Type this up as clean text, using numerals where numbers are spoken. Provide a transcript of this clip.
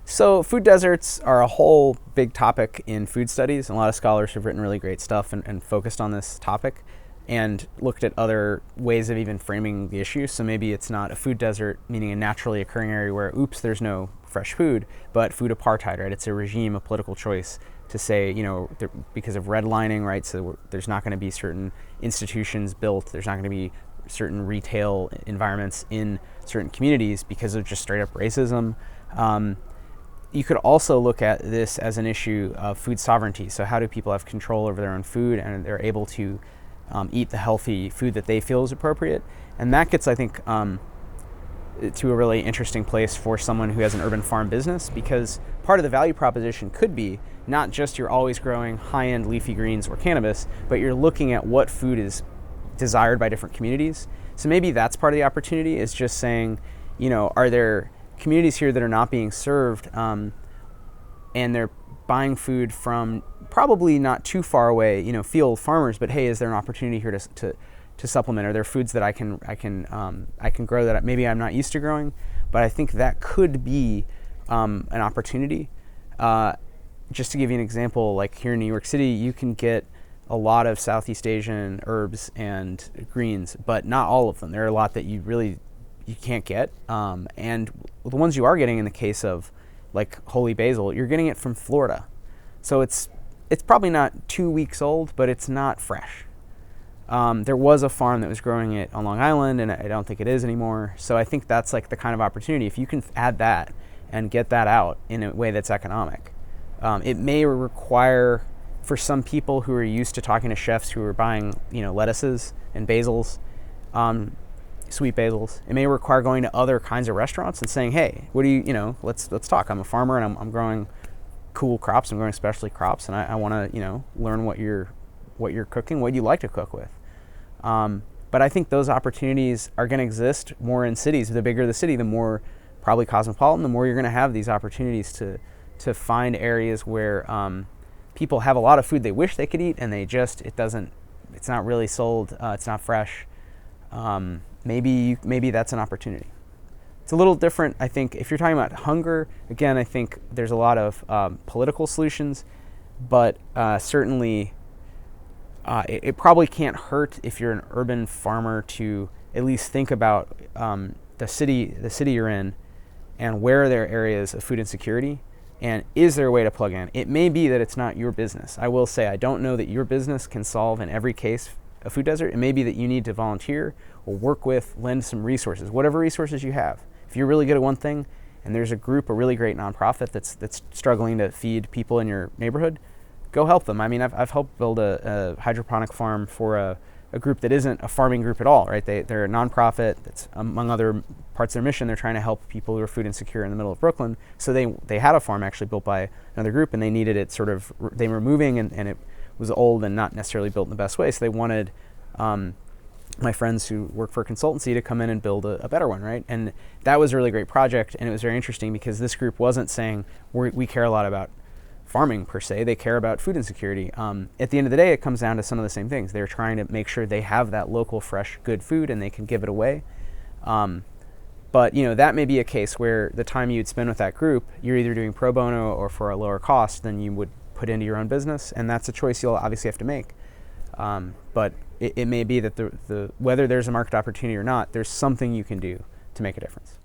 So food deserts are a whole big topic in food studies. A lot of scholars have written really great stuff and focused on this topic and looked at other ways of even framing the issue. So maybe it's not a food desert, meaning a naturally occurring area where, oops, there's no fresh food, but food apartheid, right? It's a regime, a political choice to say, because of redlining, right? So there's not going to be certain institutions built. There's not going to be certain retail environments in certain communities because of just straight up racism. You could also look at this as an issue of food sovereignty. So how do people have control over their own food and they're able to eat the healthy food that they feel is appropriate? And that gets, I think, to a really interesting place for someone who has an urban farm business, because part of the value proposition could be not just you're always growing high-end leafy greens or cannabis, but you're looking at what food is desired by different communities. So maybe that's part of the opportunity, is just saying, are there communities here that are not being served and they're buying food from probably not too far away, field farmers, but hey, is there an opportunity here to supplement? Are there foods that I can grow that maybe I'm not used to growing? But I think that could be an opportunity. Just to give you an example, like here in New York City, you can get a lot of Southeast Asian herbs and greens, but not all of them. There are a lot that you can't get. And the ones you are getting, in the case of like holy basil, you're getting it from Florida. So it's probably not 2 weeks old, but it's not fresh. There was a farm that was growing it on Long Island, and I don't think it is anymore. So I think that's like the kind of opportunity. If you can add that and get that out in a way that's economic, it may require, for some people who are used to talking to chefs who are buying, lettuces and basils, sweet basils, it may require going to other kinds of restaurants and saying, hey, what do you, let's talk. I'm a farmer and I'm growing cool crops. I'm growing specialty crops, and I want to, learn what you're cooking, what you like to cook with. But I think those opportunities are going to exist more in cities. The bigger the city, the more probably cosmopolitan, the more you're going to have these opportunities to find areas where people have a lot of food they wish they could eat, and it's not really sold, it's not fresh. Maybe that's an opportunity. It's a little different, I think, if you're talking about hunger. Again, I think there's a lot of political solutions, but certainly it probably can't hurt if you're an urban farmer to at least think about the city you're in, and where are there areas of food insecurity, and is there a way to plug in? It may be that it's not your business. I will say, I don't know that your business can solve in every case a food desert. It may be that you need to volunteer or work with, lend some resources, whatever resources you have. If you're really good at one thing and there's a really great nonprofit that's struggling to feed people in your neighborhood, go help them. I mean, I've helped build a hydroponic farm for a group that isn't a farming group at all, right? They're a nonprofit that's, among other parts of their mission, they're trying to help people who are food insecure in the middle of Brooklyn. So they had a farm actually built by another group, and they needed it they were moving, and it was old and not necessarily built in the best way. So they wanted my friends who work for a consultancy to come in and build a better one, right? And that was a really great project, and it was very interesting because this group wasn't saying we care a lot about farming per se. They care about food insecurity. At the end of the day, it comes down to some of the same things. They're trying to make sure they have that local, fresh, good food and they can give it away. But that may be a case where the time you'd spend with that group, you're either doing pro bono or for a lower cost than you would put into your own business, and that's a choice you'll obviously have to make. But it may be that the whether there's a market opportunity or not, there's something you can do to make a difference.